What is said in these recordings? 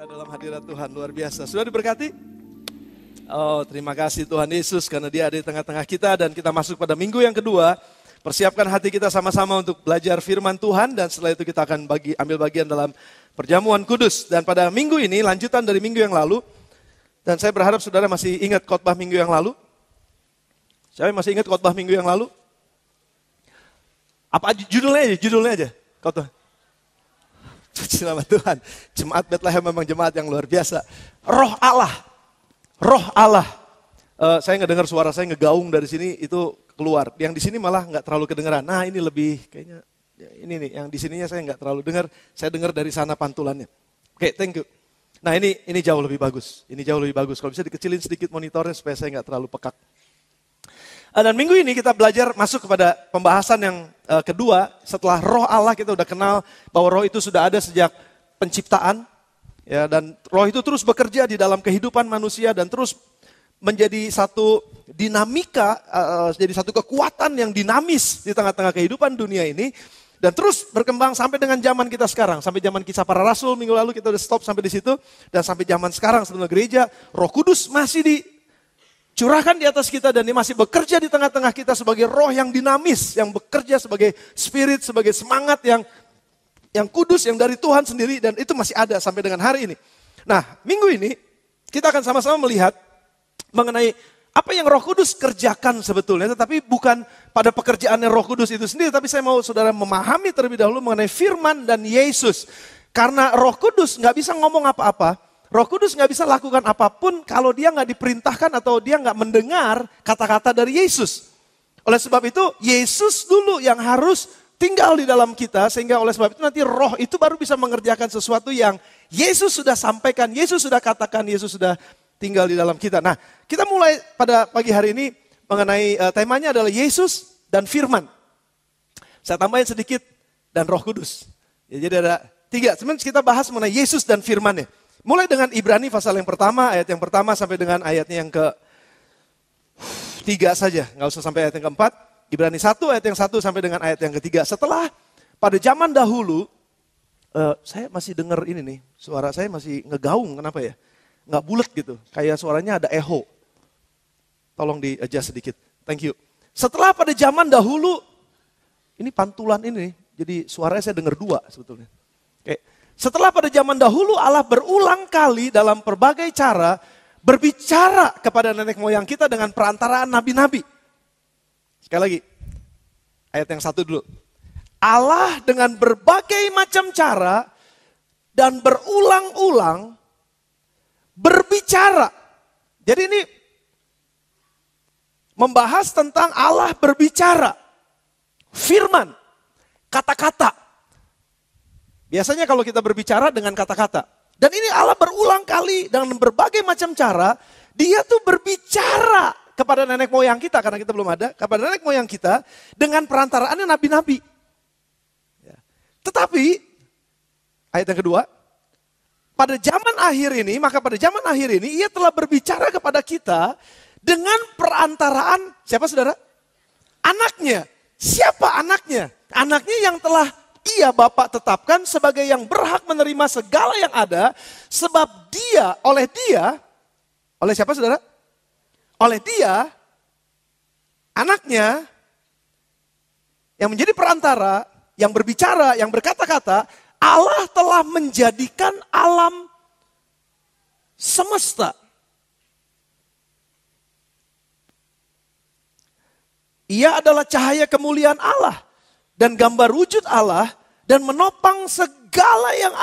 dalam hadirat Tuhan, luar biasa. Sudah diberkati? Oh, terima kasih Tuhan Yesus karena Dia ada di tengah-tengah kita dan kita masuk pada minggu yang kedua. Persiapkan hati kita sama-sama untuk belajar firman Tuhan dan setelah itu kita akan ambil bagian dalam perjamuan kudus. Dan pada minggu ini, lanjutan dari minggu yang lalu, dan saya berharap saudara masih ingat khotbah minggu yang lalu. Siapa masih ingat khotbah minggu yang lalu? Apa judulnya aja, khotbah. Selamat Tuhan, Jemaat Bethlehem memang jemaat yang luar biasa. Roh Allah. Saya nggak dengar suara saya ngegaung dari sini itu keluar. Yang di sini malah nggak terlalu kedengeran. Nah ini lebih kayaknya ini nih yang di sininya saya nggak terlalu dengar. Saya dengar dari sana pantulannya. Oke, thank you. Nah ini jauh lebih bagus. Ini jauh lebih bagus. Kalau bisa dikecilin sedikit monitornya supaya saya nggak terlalu pekak. Dan minggu ini kita belajar masuk kepada pembahasan yang kedua. Setelah roh Allah kita udah kenal bahwa roh itu sudah ada sejak penciptaan. Ya, dan roh itu terus bekerja di dalam kehidupan manusia dan terus menjadi satu dinamika, jadi satu kekuatan yang dinamis di tengah-tengah kehidupan dunia ini. Dan terus berkembang sampai dengan zaman kita sekarang. Sampai zaman Kisah Para Rasul, minggu lalu kita udah stop sampai di situ. Dan sampai zaman sekarang sebelum gereja, Roh Kudus masih dicurahkan di atas kita dan dia masih bekerja di tengah-tengah kita sebagai roh yang dinamis, yang bekerja sebagai spirit, sebagai semangat yang kudus, yang dari Tuhan sendiri dan itu masih ada sampai dengan hari ini. Nah, minggu ini kita akan sama-sama melihat mengenai apa yang Roh Kudus kerjakan sebetulnya, tetapi bukan pada pekerjaannya Roh Kudus itu sendiri, tapi saya mau saudara memahami terlebih dahulu mengenai firman dan Yesus. Karena Roh Kudus nggak bisa ngomong apa-apa, Roh Kudus nggak bisa lakukan apapun kalau dia nggak diperintahkan atau dia nggak mendengar kata-kata dari Yesus. Oleh sebab itu, Yesus dulu yang harus tinggal di dalam kita, sehingga oleh sebab itu nanti roh itu baru bisa mengerjakan sesuatu yang Yesus sudah sampaikan, Yesus sudah katakan, Yesus sudah tinggal di dalam kita. Nah, kita mulai pada pagi hari ini mengenai temanya adalah Yesus dan Firman. Saya tambahin sedikit dan Roh Kudus. Ya, jadi ada 3. Sebenarnya kita bahas mengenai Yesus dan Firman-nya. Mulai dengan Ibrani pasal yang pertama, ayat yang pertama sampai dengan ayatnya yang ke-3 saja. Nggak usah sampai ayat yang ke-4. Ibrani 1 ayat yang 1 sampai dengan ayat yang ke-3. Setelah pada zaman dahulu, saya masih dengar ini nih, suara saya masih ngegaung, kenapa ya? Nggak bulat gitu, kayak suaranya ada echo. Tolong di-adjust sedikit, thank you. Setelah pada zaman dahulu, ini pantulan ini, jadi suaranya saya dengar 2 sebetulnya. Oke. Setelah pada zaman dahulu Allah berulang kali dalam berbagai cara berbicara kepada nenek moyang kita dengan perantaraan nabi-nabi. Sekali lagi, ayat yang 1 dulu. Allah dengan berbagai macam cara dan berulang-ulang berbicara. Jadi ini membahas tentang Allah berbicara. Firman, kata-kata. Biasanya kalau kita berbicara dengan kata-kata. Dan ini Allah berulang kali dengan berbagai macam cara. Dia tuh berbicara kepada nenek moyang kita, karena kita belum ada. Kepada nenek moyang kita dengan perantaraannya nabi-nabi. Ya. Tetapi, ayat yang kedua. Pada zaman akhir ini, maka pada zaman akhir ini ia telah berbicara kepada kita dengan perantaraan, siapa saudara? Anaknya. Siapa anaknya? Anaknya yang telah ia Bapa tetapkan sebagai yang berhak menerima segala yang ada, sebab oleh siapa saudara? Oleh dia, anaknya, yang menjadi perantara, yang berbicara, yang berkata-kata, Allah telah menjadikan alam semesta. Ia adalah cahaya kemuliaan Allah dan gambar wujud Allah dan menopang segala yang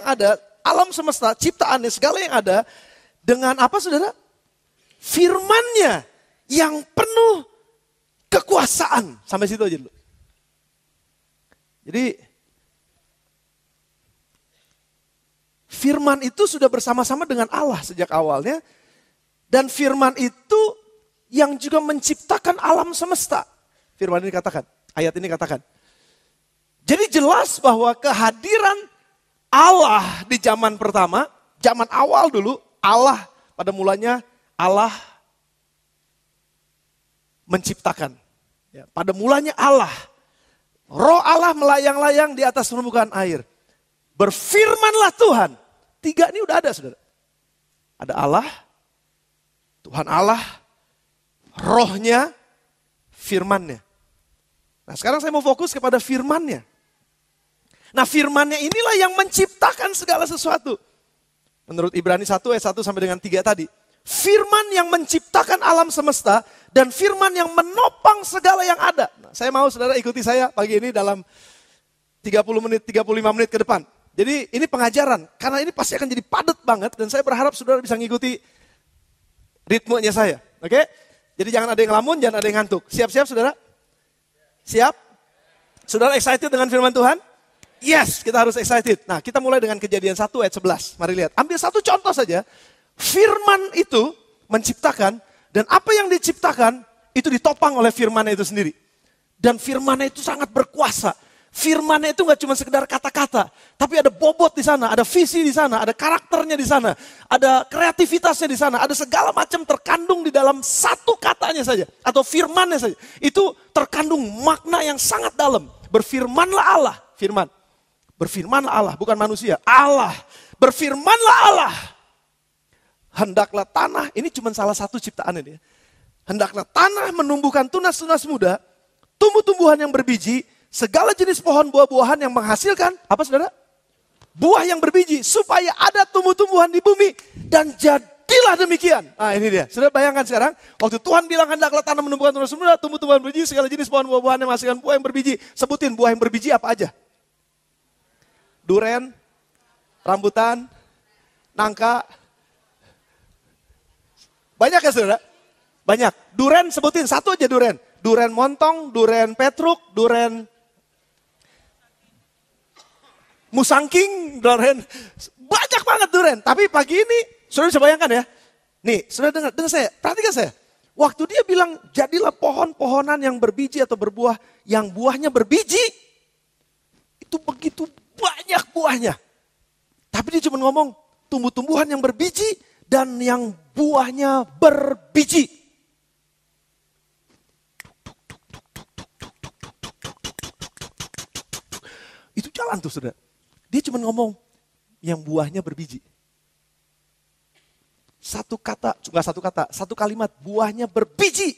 ada, alam semesta, ciptaannya, segala yang ada dengan apa saudara? Firman-Nya yang penuh kekuasaan. Sampai situ aja dulu. Jadi firman itu sudah bersama-sama dengan Allah sejak awalnya. Dan firman itu yang juga menciptakan alam semesta. Firman ini katakan, ayat ini katakan. Jadi jelas bahwa kehadiran Allah di zaman pertama, zaman awal dulu, Allah pada mulanya Allah menciptakan. Ya, pada mulanya Allah, Roh Allah melayang-layang di atas permukaan air. Berfirmanlah Tuhan Tiga ini udah ada, saudara. Ada Allah, Tuhan Allah, rohnya, firmannya. Nah sekarang saya mau fokus kepada firmannya. Nah firmannya inilah yang menciptakan segala sesuatu. Menurut Ibrani 1 ayat 1 sampai dengan 3 tadi. Firman yang menciptakan alam semesta dan firman yang menopang segala yang ada. Nah, saya mau saudara ikuti saya pagi ini dalam 30 menit, 35 menit ke depan. Jadi ini pengajaran, karena ini pasti akan jadi padat banget dan saya berharap saudara bisa ngikuti ritmenya saya. Oke? Jadi jangan ada yang ngelamun, jangan ada yang ngantuk. Siap-siap saudara? Siap? Saudara excited dengan firman Tuhan? Yes, kita harus excited. Nah kita mulai dengan Kejadian 1 ayat 11. Mari lihat, ambil satu contoh saja. Firman itu menciptakan dan apa yang diciptakan itu ditopang oleh firmannya itu sendiri. Dan firmannya itu sangat berkuasa. Firmannya itu gak cuma sekedar kata-kata, tapi ada bobot di sana, ada visi di sana, ada karakternya di sana, ada kreativitasnya di sana, ada segala macam terkandung di dalam satu katanya saja atau firmannya saja. Itu terkandung makna yang sangat dalam. Berfirmanlah Allah, firman. Berfirmanlah Allah, bukan manusia. Allah, berfirmanlah Allah. Hendaklah tanah, ini cuma salah satu ciptaan ini. Hendaklah tanah menumbuhkan tunas-tunas muda, tumbuh-tumbuhan yang berbiji, segala jenis pohon buah-buahan yang menghasilkan, apa saudara? Buah yang berbiji, supaya ada tumbuh-tumbuhan di bumi. Dan jadilah demikian. Nah ini dia, saudara bayangkan sekarang, waktu Tuhan bilang hendaklah tanah menumbuhkan tunas muda, tumbuh-tumbuhan berbiji, segala jenis pohon buah-buahan yang menghasilkan buah yang berbiji. Sebutin buah yang berbiji apa aja? Duren, rambutan, nangka. Banyak ya saudara? Banyak. Duren sebutin, satu aja duren. Duren montong, duren petruk, duren musangking, duren. Banyak banget duren. Tapi pagi ini, saudara bisa bayangkan ya. Nih, saudara dengar saya, perhatikan saya. Waktu dia bilang, jadilah pohon-pohonan yang berbiji atau berbuah, yang buahnya berbiji. Itu begitu banyak buahnya. Tapi dia cuma ngomong, tumbuh-tumbuhan yang berbiji dan yang buahnya berbiji. Itu jalan tuh saudara. Dia cuma ngomong yang buahnya berbiji. Satu kata, enggak satu kata, satu kalimat buahnya berbiji.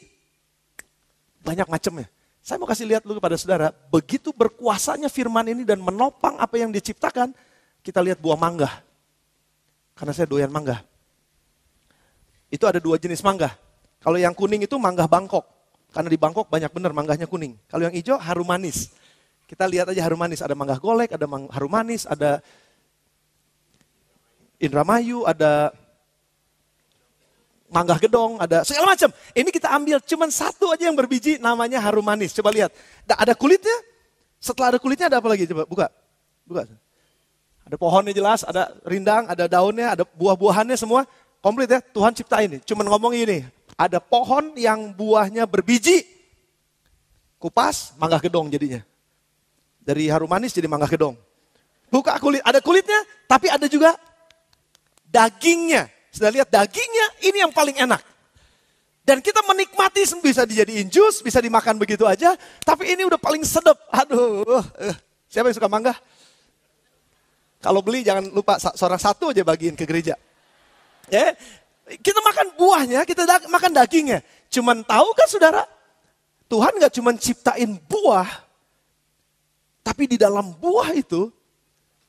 Banyak macamnya. Saya mau kasih lihat dulu kepada saudara, begitu berkuasanya firman ini dan menopang apa yang diciptakan, kita lihat buah mangga. Karena saya doyan mangga. Itu ada dua jenis mangga. Kalau yang kuning itu mangga Bangkok. Karena di Bangkok banyak benar mangganya kuning. Kalau yang hijau harum manis. Kita lihat aja harum manis. Ada mangga golek, ada harum manis, ada Indramayu, ada mangga gedong, ada segala macam. Ini kita ambil cuman satu aja yang berbiji namanya harum manis. Coba lihat. Ada kulitnya. Setelah ada kulitnya ada apa lagi? Coba buka. Buka. Ada pohonnya jelas, ada rindang, ada daunnya, ada buah-buahannya semua. Komplit ya, Tuhan ciptain ini. Cuman ngomong ini, ada pohon yang buahnya berbiji. Kupas, mangga gedong jadinya. Dari harum manis jadi mangga gedong. Buka kulit, ada kulitnya, tapi ada juga dagingnya. Sudah lihat dagingnya, ini yang paling enak. Dan kita menikmati, bisa dijadiin jus, bisa dimakan begitu aja. Tapi ini udah paling sedap. Aduh, siapa yang suka mangga? Kalau beli jangan lupa seorang satu aja bagiin ke gereja. Ya, kita makan buahnya, kita makan dagingnya. Cuman tahu kan saudara, Tuhan gak cuman ciptain buah, tapi di dalam buah itu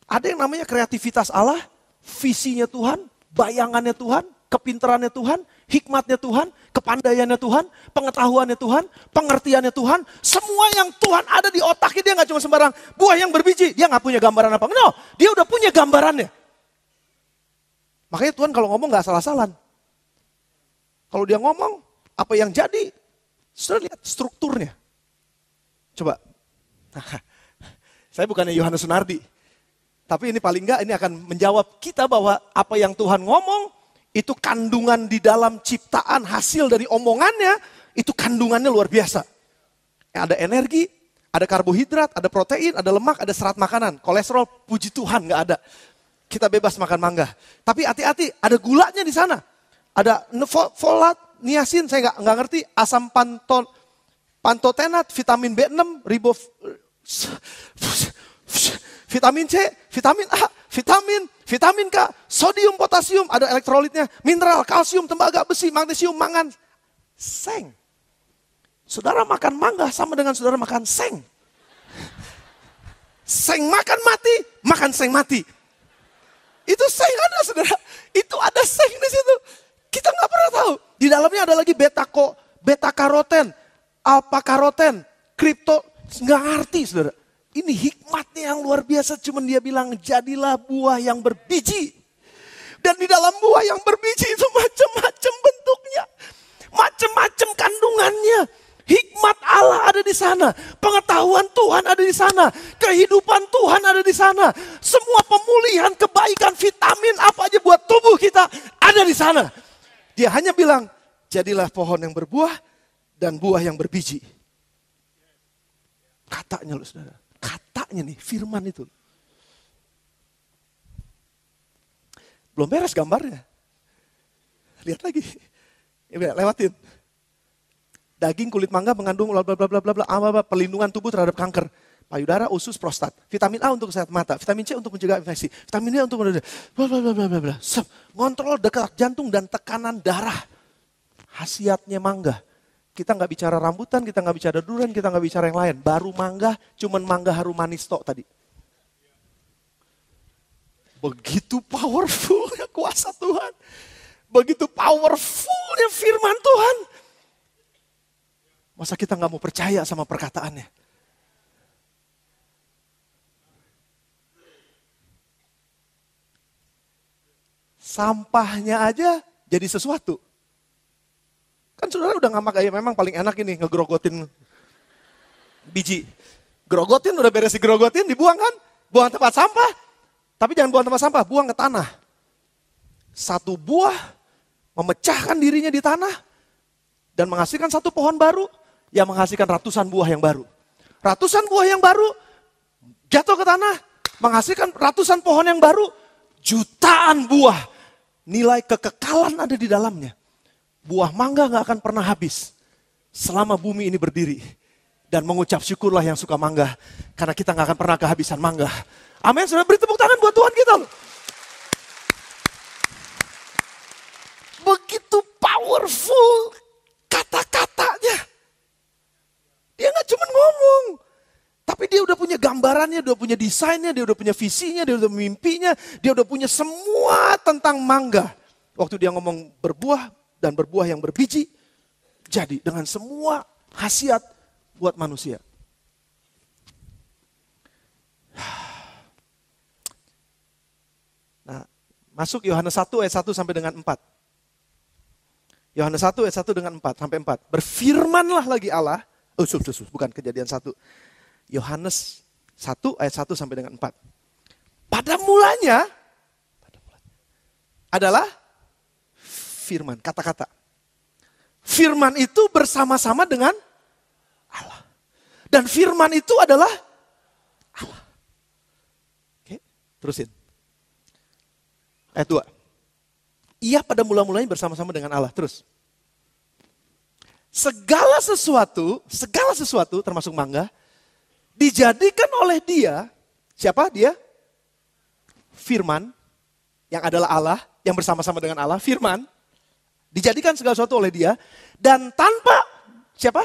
ada yang namanya kreativitas Allah, visinya Tuhan, bayangannya Tuhan, kepintarannya Tuhan, hikmatnya Tuhan, kepandaiannya Tuhan, pengetahuannya Tuhan, pengertiannya Tuhan. Semua yang Tuhan ada di otaknya, dia gak cuma sembarang buah yang berbiji. Dia gak punya gambaran apa. No, dia udah punya gambarannya. Makanya Tuhan kalau ngomong gak salah-salan. Kalau dia ngomong, apa yang jadi, sudah lihat strukturnya. Coba. Saya bukannya Yohanes Sunardi. Tapi ini paling enggak ini akan menjawab kita bahwa apa yang Tuhan ngomong, itu kandungan di dalam ciptaan hasil dari omongannya, itu kandungannya luar biasa. Ada energi, ada karbohidrat, ada protein, ada lemak, ada serat makanan. Kolesterol, puji Tuhan nggak ada. Kita bebas makan mangga. Tapi hati-hati, ada gulanya di sana. Ada folat, niacin, saya nggak ngerti. Asam pantotenat, vitamin B6, vitamin C, vitamin A, vitamin K, sodium, potasium, ada elektrolitnya, mineral, kalsium, tembaga, besi, magnesium, mangan, seng. Saudara makan mangga sama dengan saudara makan seng. Seng makan mati, makan seng mati. Itu seng ada saudara, itu ada seng di situ. Kita nggak pernah tahu. Di dalamnya ada lagi beta karoten, alpha karoten, kripto, nggak ngerti saudara. Ini hikmatnya yang luar biasa, cuman dia bilang jadilah buah yang berbiji. Dan di dalam buah yang berbiji itu macam-macam bentuknya, macam-macam kandungannya. Hikmat Allah ada di sana, pengetahuan Tuhan ada di sana, kehidupan Tuhan ada di sana. Semua pemulihan, kebaikan, vitamin apa aja buat tubuh kita ada di sana. Dia hanya bilang, jadilah pohon yang berbuah dan buah yang berbiji. Katanya loh saudara, katanya nih firman itu. Belum beres gambarnya. Lihat lagi, ya, lewatin. Daging kulit mangga mengandung bla bla bla bla bla perlindungan tubuh terhadap kanker payudara, usus, prostat. Vitamin A untuk kesehatan mata, vitamin C untuk mencegah infeksi, vitamin D untuk bla bla bla bla bla. Ngontrol detak jantung dan tekanan darah. Khasiatnya mangga. Kita nggak bicara rambutan, kita nggak bicara durian, kita nggak bicara yang lain. Baru mangga, cuman mangga harum manis tok tadi. Begitu powerfulnya kuasa Tuhan. Begitu powerfulnya firman Tuhan. Masa kita nggak mau percaya sama perkataannya? Sampahnya aja jadi sesuatu. Kan saudara udah ngamak aja, memang paling enak ini ngegrogotin biji. Grogotin, udah beres digrogotin, dibuang kan? Buang tempat sampah. Tapi jangan buang tempat sampah, buang ke tanah. Satu buah memecahkan dirinya di tanah dan menghasilkan satu pohon baru yang menghasilkan ratusan buah yang baru. Ratusan buah yang baru jatuh ke tanah, menghasilkan ratusan pohon yang baru, jutaan buah. Nilai kekekalan ada di dalamnya. Buah mangga gak akan pernah habis selama bumi ini berdiri. Dan mengucap syukurlah yang suka mangga, karena kita gak akan pernah kehabisan mangga. Amin, sudah beri tepuk tangan buat Tuhan kita loh. Begitu powerful kata-katanya. Dia gak cuma ngomong, tapi dia udah punya gambarannya, dia udah punya desainnya, dia udah punya visinya, dia udah mimpinya, dia udah punya semua tentang mangga. Waktu dia ngomong berbuah dan berbuah yang berbiji, jadi dengan semua khasiat buat manusia. Nah, masuk Yohanes 1 ayat 1 sampai dengan 4. Yohanes 1 ayat 1 dengan 4 sampai 4. Berfirmanlah lagi Allah. Bukan Kejadian 1. Yohanes 1 ayat 1 sampai dengan 4. Pada mulanya adalah firman, kata-kata. Firman itu bersama-sama dengan Allah. Dan firman itu adalah Allah. Oke, terusin. Ayat 2. Ia pada mula-mulanya bersama-sama dengan Allah. Terus. Segala sesuatu termasuk mangga, dijadikan oleh dia, siapa dia? Firman, yang adalah Allah, yang bersama-sama dengan Allah, firman, dijadikan segala sesuatu oleh dia, dan tanpa, siapa?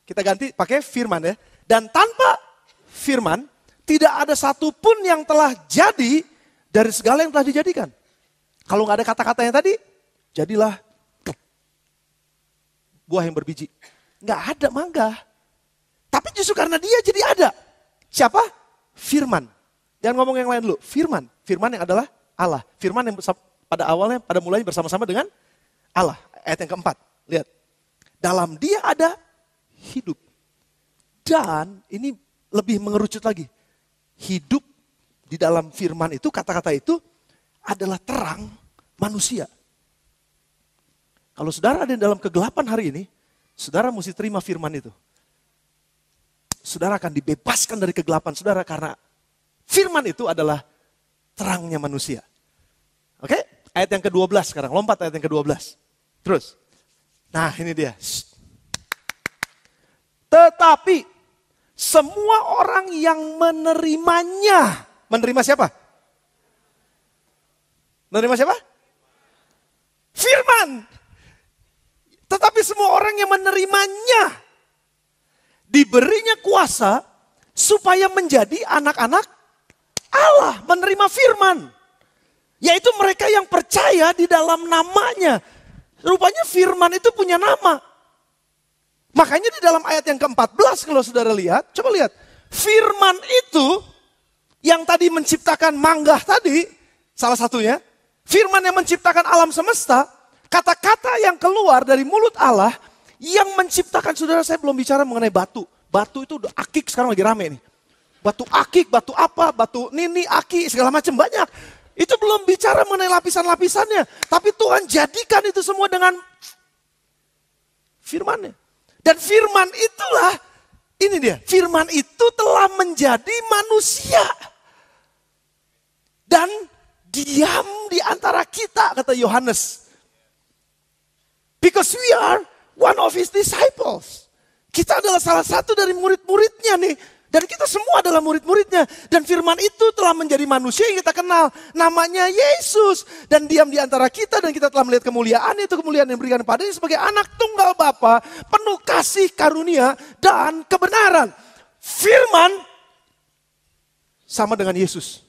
Kita ganti pakai firman ya. Dan tanpa firman, tidak ada satupun yang telah jadi dari segala yang telah dijadikan. Kalau nggak ada kata-katanya tadi, jadilah buah yang berbiji. Nggak ada mangga. Tapi justru karena dia jadi ada. Siapa? Firman. Jangan ngomong yang lain dulu. Firman. Firman yang adalah Allah. Firman yang pada awalnya, pada mulanya bersama-sama dengan Allah. Ayat yang keempat. Lihat. Dalam dia ada hidup. Dan ini lebih mengerucut lagi. Hidup di dalam firman itu, kata-kata itu adalah terang manusia. Kalau saudara ada dalam kegelapan hari ini, saudara mesti terima firman itu. Saudara akan dibebaskan dari kegelapan saudara karena firman itu adalah terangnya manusia. Oke? Ayat yang ke-12 sekarang, lompat ayat yang ke-12. Terus. Nah ini dia. Tetapi semua orang yang menerimanya. Menerima siapa? Menerima siapa? Firman. Tetapi semua orang yang menerimanya diberinya kuasa supaya menjadi anak-anak Allah, menerima firman. Yaitu mereka yang percaya di dalam namanya. Rupanya firman itu punya nama. Makanya di dalam ayat yang ke-14 kalau saudara lihat, coba lihat. Firman itu yang tadi menciptakan manggah tadi, salah satunya. Firman yang menciptakan alam semesta, kata-kata yang keluar dari mulut Allah yang menciptakan, saudara saya belum bicara mengenai batu. Batu itu udah akik sekarang lagi rame nih. Batu akik, batu apa, batu nini, aki, segala macam banyak. Itu belum bicara mengenai lapisan-lapisannya. Tapi Tuhan jadikan itu semua dengan firman-Nya. Dan firman itulah, ini dia, firman itu telah menjadi manusia. Dan diam di antara kita, kata Yohanes. Because we are one of his disciples. Kita adalah salah satu dari murid-muridnya nih. Dan kita semua adalah murid-muridnya. Dan firman itu telah menjadi manusia yang kita kenal. Namanya Yesus. Dan diam di antara kita. Dan kita telah melihat kemuliaan itu. Kemuliaan yang diberikan padanya sebagai anak tunggal Bapa. Penuh kasih karunia dan kebenaran. Firman sama dengan Yesus.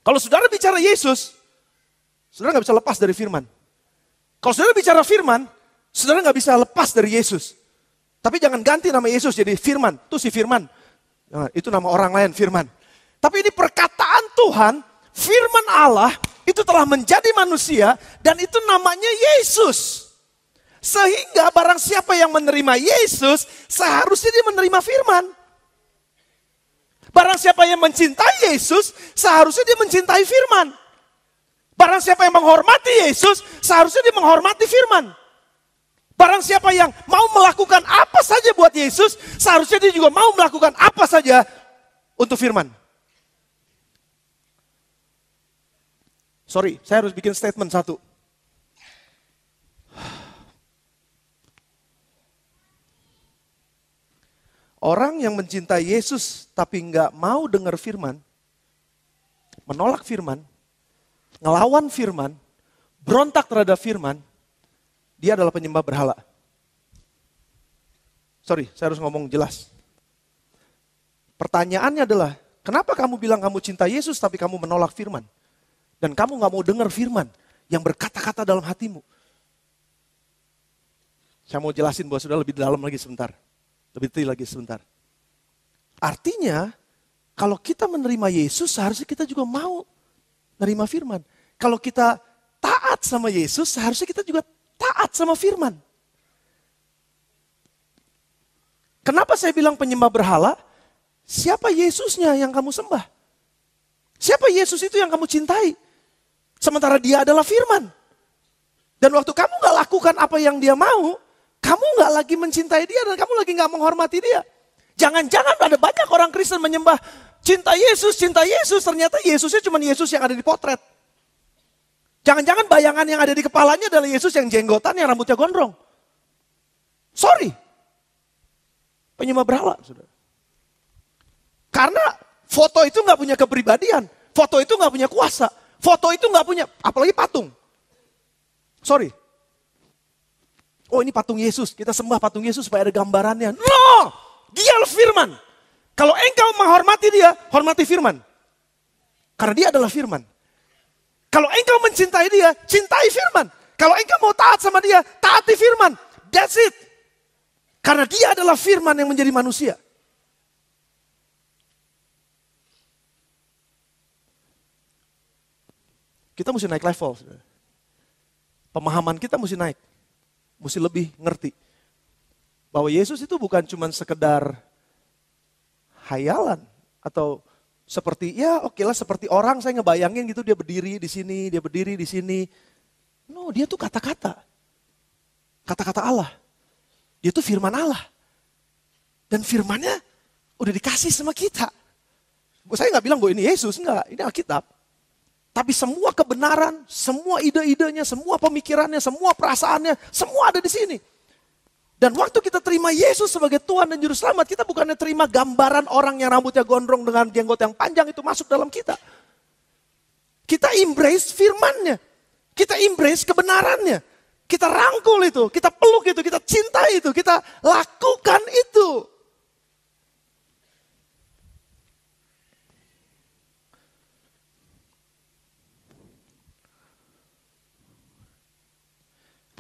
Kalau saudara bicara Yesus, saudara gak bisa lepas dari firman. Kalau saudara bicara firman, saudara gak bisa lepas dari Yesus. Tapi jangan ganti nama Yesus jadi Firman. Itu si Firman. Itu nama orang lain, Firman. Tapi ini perkataan Tuhan, Firman Allah itu telah menjadi manusia dan itu namanya Yesus. Sehingga barang siapa yang menerima Yesus, seharusnya dia menerima Firman. Barang siapa yang mencintai Yesus, seharusnya dia mencintai Firman. Barang siapa yang menghormati Yesus, seharusnya dia menghormati Firman. Barang siapa yang mau melakukan apa saja buat Yesus, seharusnya dia juga mau melakukan apa saja untuk firman. Sorry, saya harus bikin statement satu. Orang yang mencintai Yesus tapi nggak mau dengar firman, menolak firman, ngelawan firman, berontak terhadap firman, dia adalah penyembah berhala. Sorry, saya harus ngomong jelas. Pertanyaannya adalah, kenapa kamu bilang kamu cinta Yesus tapi kamu menolak firman? Dan kamu gak mau dengar firman yang berkata-kata dalam hatimu? Saya mau jelasin bahwa sudah lebih dalam lagi sebentar. Lebih detail lagi sebentar. Artinya, kalau kita menerima Yesus, seharusnya kita juga mau menerima firman. Kalau kita taat sama Yesus, seharusnya kita juga taat sama firman. Kenapa saya bilang penyembah berhala? Siapa Yesusnya yang kamu sembah? Siapa Yesus itu yang kamu cintai? Sementara dia adalah firman. Dan waktu kamu gak lakukan apa yang dia mau, kamu gak lagi mencintai dia dan kamu lagi gak menghormati dia. Jangan-jangan ada banyak orang Kristen menyembah cinta Yesus, ternyata Yesusnya cuma Yesus yang ada di potret. Jangan-jangan bayangan yang ada di kepalanya adalah Yesus yang jenggotan, yang rambutnya gondrong. Sorry. Penyembah berhala, saudara. Karena foto itu gak punya kepribadian. Foto itu gak punya kuasa. Foto itu gak punya, apalagi patung. Sorry. Oh ini patung Yesus, kita sembah patung Yesus supaya ada gambarannya. No! Dia firman. Kalau engkau menghormati dia, hormati firman. Karena dia adalah firman. Kalau engkau mencintai dia, cintai firman. Kalau engkau mau taat sama dia, taati firman. That's it. Karena dia adalah firman yang menjadi manusia. Kita mesti naik level. Pemahaman kita mesti naik. Mesti lebih ngerti. Bahwa Yesus itu bukan cuma sekedar hayalan. Atau seperti, ya oke lah seperti orang saya ngebayangin gitu dia berdiri di sini, dia berdiri di sini. No, dia tuh kata-kata. Kata-kata Allah. Dia tuh firman Allah. Dan firmannya udah dikasih sama kita. Saya gak bilang bahwa ini Yesus, enggak. Ini Alkitab. Tapi semua kebenaran, semua ide-idenya, semua pemikirannya, semua perasaannya, semua ada di sini. Dan waktu kita terima Yesus sebagai Tuhan dan Juru Selamat, kita bukannya terima gambaran orang yang rambutnya gondrong dengan jenggot yang panjang itu masuk dalam kita. Kita embrace firman-Nya. Kita embrace kebenarannya. Kita rangkul itu, kita peluk itu, kita cinta itu, kita lakukan itu.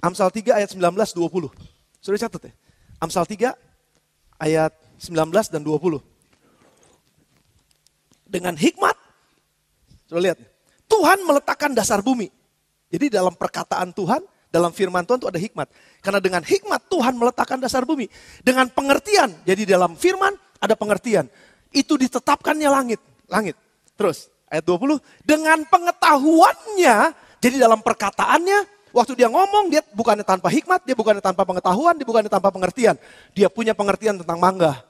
Amsal 3 ayat 19-20. Sudah catat ya? Amsal 3 ayat 19 dan 20. Dengan hikmat, coba lihat. Tuhan meletakkan dasar bumi. Jadi dalam perkataan Tuhan, dalam firman Tuhan itu ada hikmat. Karena dengan hikmat Tuhan meletakkan dasar bumi. Dengan pengertian, jadi dalam firman ada pengertian. Itu ditetapkannya langit. Terus ayat 20, dengan pengetahuannya, jadi dalam perkataannya, waktu dia ngomong, dia bukannya tanpa hikmat, dia bukannya tanpa pengetahuan, dia bukannya tanpa pengertian. Dia punya pengertian tentang mangga.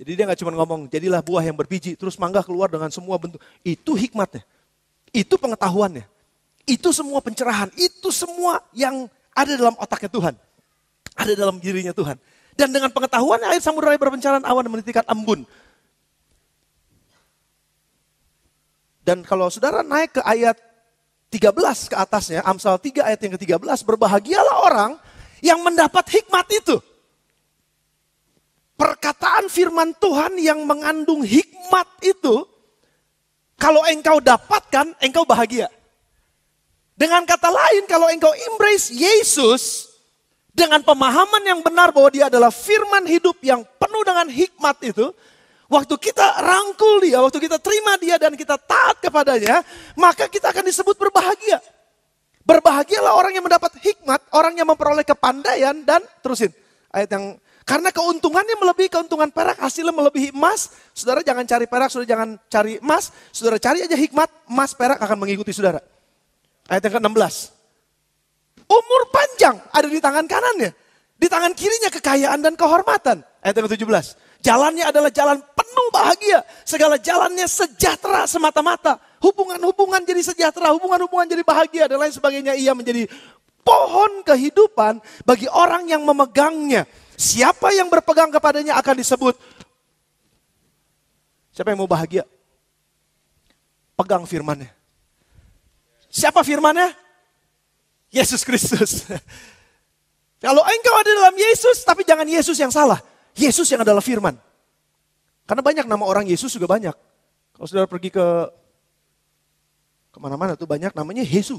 Jadi dia gak cuma ngomong, jadilah buah yang berbiji, terus mangga keluar dengan semua bentuk. Itu hikmatnya. Itu pengetahuannya. Itu semua pencerahan. Itu semua yang ada dalam otaknya Tuhan. Ada dalam dirinya Tuhan. Dan dengan pengetahuannya air samudera berpencaran awan dan menitikan embun. Dan kalau saudara naik ke ayat 13 ke atasnya, Amsal 3 ayat yang ke-13, berbahagialah orang yang mendapat hikmat itu. Perkataan firman Tuhan yang mengandung hikmat itu, kalau engkau dapatkan, engkau bahagia. Dengan kata lain, kalau engkau embrace Yesus, dengan pemahaman yang benar bahwa dia adalah firman hidup yang penuh dengan hikmat itu, waktu kita rangkul dia, waktu kita terima dia dan kita taat kepadanya, maka kita akan disebut berbahagia. Berbahagialah orang yang mendapat hikmat, orang yang memperoleh kepandaian dan terusin. Ayat yang, karena keuntungannya melebihi keuntungan perak, hasilnya melebihi emas. Saudara jangan cari perak, saudara jangan cari emas. Saudara cari aja hikmat, emas perak akan mengikuti saudara. Ayat yang ke-16. Umur panjang ada di tangan kanannya. Di tangan kirinya kekayaan dan kehormatan. Ayat yang ke-17. Jalannya adalah jalan penuh bahagia. Segala jalannya sejahtera semata-mata. Hubungan-hubungan jadi sejahtera. Hubungan-hubungan jadi bahagia. Dan lain sebagainya. Ia menjadi pohon kehidupan bagi orang yang memegangnya. Siapa yang berpegang kepadanya akan disebut. Siapa yang mau bahagia? Pegang firmannya. Siapa firmannya? Yesus Kristus. Kalau engkau ada dalam Yesus, tapi jangan Yesus yang salah. Yesus yang adalah firman. Karena banyak nama orang Yesus juga banyak. Kalau saudara pergi ke kemana-mana tuh banyak namanya Yesus,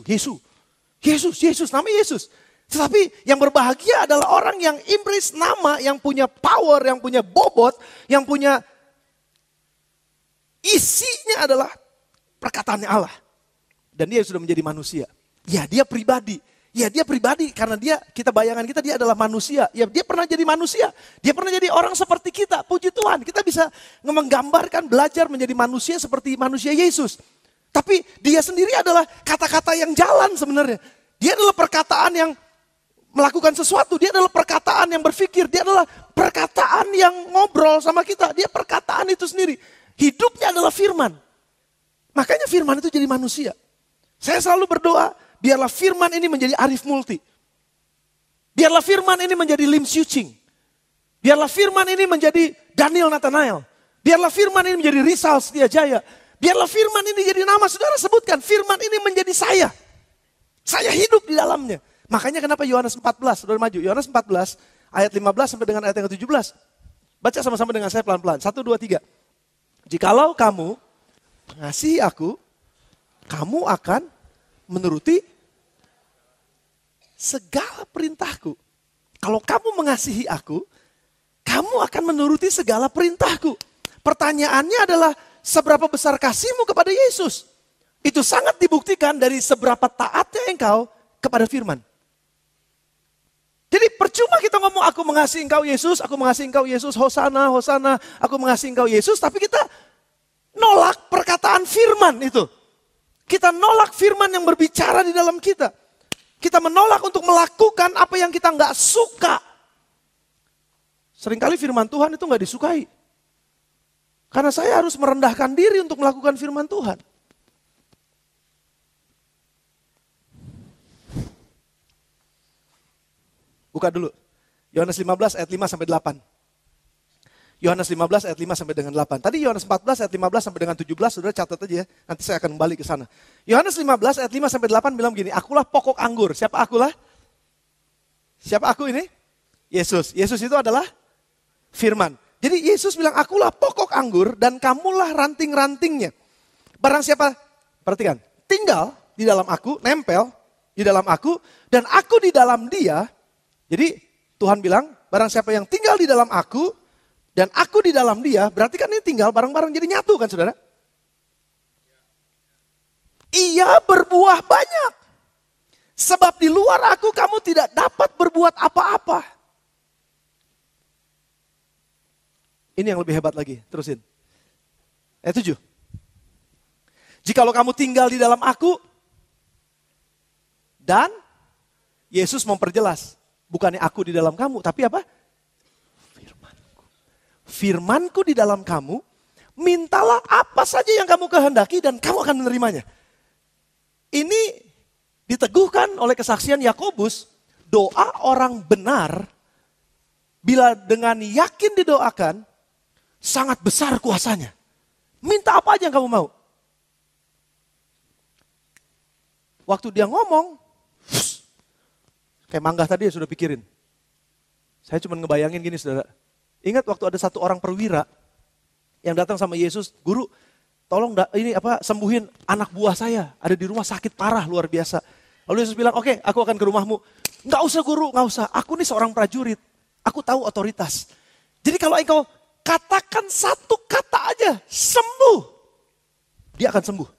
namanya Yesus. Tetapi yang berbahagia adalah orang yang embrace nama, yang punya power, yang punya bobot, yang punya isinya adalah perkataannya Allah. Dan dia sudah menjadi manusia. Ya dia pribadi. Ya dia pribadi karena kita bayangan kita dia adalah manusia. Ya dia pernah jadi manusia. Dia pernah jadi orang seperti kita. Puji Tuhan kita bisa menggambarkan belajar menjadi manusia seperti manusia Yesus. Tapi dia sendiri adalah kata-kata yang jalan sebenarnya. Dia adalah perkataan yang melakukan sesuatu. Dia adalah perkataan yang berpikir. Dia adalah perkataan yang ngobrol sama kita. Dia perkataan itu sendiri. Hidupnya adalah firman. Makanya firman itu jadi manusia. Saya selalu berdoa, biarlah firman ini menjadi Arif Multi. Biarlah firman ini menjadi Lim Siu Ching. Biarlah firman ini menjadi Daniel Nathanael. Biarlah firman ini menjadi Rizal Setiajaya. Biarlah firman ini jadi nama saudara sebutkan. Firman ini menjadi saya. Saya hidup di dalamnya. Makanya kenapa Yohanes 14, saudara maju. Yohanes 14 ayat 15 sampai dengan ayat yang ke-17. Baca sama-sama dengan saya pelan-pelan. 1, 2, 3. Jikalau kamu mengasihi aku, kamu akan menuruti segala perintahku. Kalau kamu mengasihi aku, kamu akan menuruti segala perintahku. Pertanyaannya adalah seberapa besar kasihmu kepada Yesus? Itu sangat dibuktikan dari seberapa taatnya engkau kepada firman. Jadi percuma kita ngomong aku mengasihi engkau Yesus, aku mengasihi engkau Yesus, hosana, hosana, aku mengasihi engkau Yesus, tapi kita nolak perkataan firman itu. Kita nolak firman yang berbicara di dalam kita. Kita menolak untuk melakukan apa yang kita nggak suka. Seringkali firman Tuhan itu nggak disukai. Karena saya harus merendahkan diri untuk melakukan firman Tuhan. Buka dulu. Yohanes 15 ayat 5 sampai 8. Yohanes 15 ayat 5 sampai dengan 8. Tadi Yohanes 14 ayat 15 sampai dengan 17, saudara catat aja ya. Nanti saya akan kembali ke sana. Yohanes 15 ayat 5 sampai 8 bilang begini, akulah pokok anggur. Siapa akulah? Siapa aku ini? Yesus. Yesus itu adalah firman. Jadi Yesus bilang, akulah pokok anggur dan kamulah ranting-rantingnya. Barang siapa, perhatikan, tinggal di dalam aku, nempel di dalam aku, dan aku di dalam dia. Jadi Tuhan bilang, barang siapa yang tinggal di dalam aku, dan aku di dalam dia, berarti kan ini tinggal bareng-bareng jadi nyatu kan saudara? Ia berbuah banyak. Sebab di luar aku kamu tidak dapat berbuat apa-apa. Ini yang lebih hebat lagi, terusin. Ayat 7. Jikalau kamu tinggal di dalam aku, dan Yesus memperjelas, bukannya aku di dalam kamu, tapi apa? Firmanku. Firmanku di dalam kamu, mintalah apa saja yang kamu kehendaki dan kamu akan menerimanya. Ini diteguhkan oleh kesaksian Yakobus, doa orang benar, bila dengan yakin didoakan, sangat besar kuasanya. Minta apa aja yang kamu mau. Waktu dia ngomong, kayak Mangga tadi ya sudah pikirin. Saya cuma ngebayangin gini saudara. Ingat waktu ada satu orang perwira yang datang sama Yesus, guru tolong sembuhin anak buah saya. Ada di rumah sakit parah luar biasa. Lalu Yesus bilang, oke, aku akan ke rumahmu. Nggak usah guru, nggak usah. Aku nih seorang prajurit. Aku tahu otoritas. Jadi kalau engkau katakan satu kata aja, sembuh. Dia akan sembuh.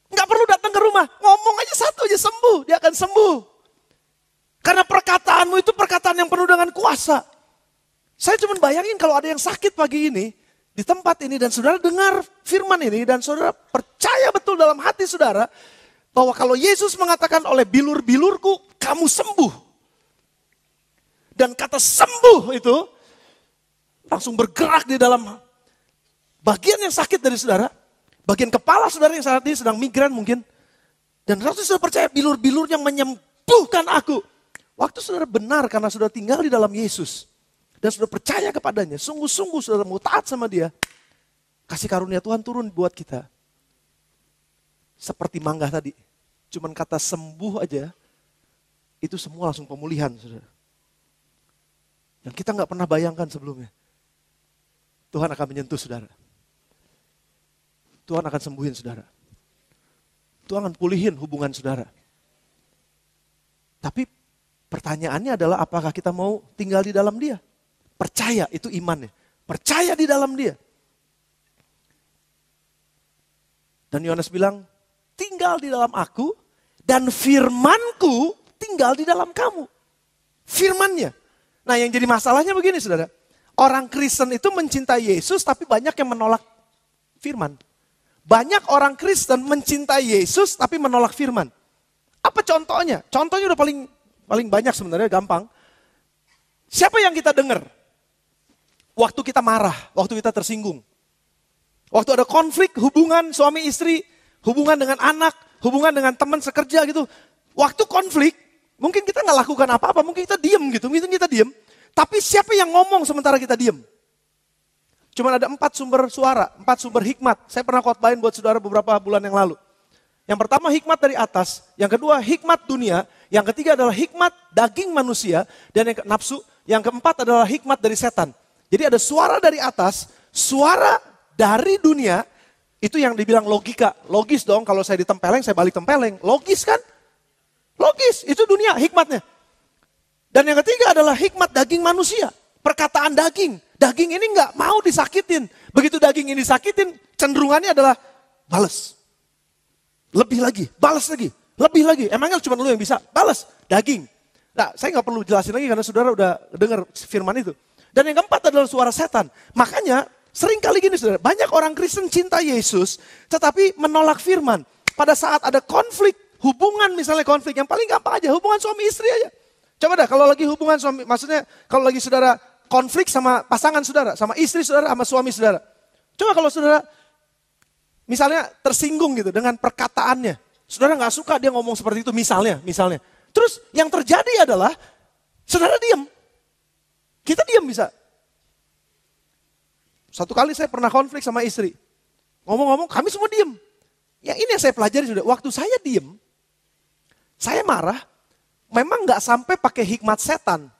Nggak perlu datang ke rumah, ngomong aja satu aja sembuh, dia akan sembuh. Karena perkataanmu itu perkataan yang penuh dengan kuasa. Saya cuma bayangin kalau ada yang sakit pagi ini, di tempat ini dan saudara dengar firman ini dan saudara percaya betul dalam hati saudara, bahwa kalau Yesus mengatakan oleh bilur-bilurku, kamu sembuh. Dan kata sembuh itu langsung bergerak di dalam bagian yang sakit dari saudara. Bagian kepala saudara yang saat ini sedang migran mungkin. Dan saudara percaya bilur-bilur yang menyembuhkan aku. Waktu saudara benar karena saudara tinggal di dalam Yesus. Dan saudara percaya kepadanya. Sungguh-sungguh saudara mau taat sama dia. Kasih karunia Tuhan turun buat kita. Seperti Mangga tadi. Cuman kata sembuh aja. Itu semua langsung pemulihan saudara. Yang kita gak pernah bayangkan sebelumnya. Tuhan akan menyentuh saudara. Tuhan akan sembuhin saudara. Tuhan akan pulihin hubungan saudara. Tapi pertanyaannya adalah apakah kita mau tinggal di dalam dia? Percaya, itu imannya. Percaya di dalam dia. Dan Yohanes bilang, tinggal di dalam aku dan firmanku tinggal di dalam kamu. Firmannya. Nah yang jadi masalahnya begini saudara. Orang Kristen itu mencintai Yesus tapi banyak yang menolak firman. Banyak orang Kristen mencintai Yesus tapi menolak firman. Apa contohnya? Contohnya udah paling banyak sebenarnya, gampang. Siapa yang kita dengar? Waktu kita marah, waktu kita tersinggung. Waktu ada konflik hubungan suami istri, hubungan dengan anak, hubungan dengan teman sekerja gitu. Waktu konflik, mungkin kita nggak lakukan apa-apa, mungkin kita diem gitu, mungkin kita diem. Tapi siapa yang ngomong sementara kita diem? Cuma ada 4 sumber suara, 4 sumber hikmat. Saya pernah khotbahin buat saudara beberapa bulan yang lalu. Yang pertama hikmat dari atas, yang kedua hikmat dunia, yang ketiga adalah hikmat daging manusia, dan yang nafsu, yang keempat adalah hikmat dari setan. Jadi ada suara dari atas, suara dari dunia, itu yang dibilang logika. Logis dong, kalau saya ditempeleng, saya balik tempeleng. Logis kan? Logis, itu dunia hikmatnya. Dan yang ketiga adalah hikmat daging manusia, perkataan daging. Daging ini nggak mau disakitin. Begitu daging ini disakitin, cenderungannya adalah balas. Lebih lagi, balas lagi, lebih lagi. Emangnya cuma lu yang bisa balas daging. Nah, saya nggak perlu jelasin lagi karena saudara udah dengar firman itu. Dan yang keempat adalah suara setan. Makanya sering kali gini saudara, banyak orang Kristen cinta Yesus, tetapi menolak firman. Pada saat ada konflik, hubungan misalnya konflik, yang paling gampang aja, hubungan suami istri aja. Coba dah kalau lagi hubungan suami, maksudnya kalau lagi saudara konflik sama pasangan saudara, sama istri saudara, sama suami saudara. Coba kalau saudara misalnya tersinggung gitu dengan perkataannya. Saudara gak suka dia ngomong seperti itu misalnya. Terus yang terjadi adalah saudara diam. Kita diam bisa. Satu kali saya pernah konflik sama istri. Ngomong-ngomong kami semua diem. Ya ini yang saya pelajari sudah. Waktu saya diem, saya marah, memang gak sampai pakai hikmat setan.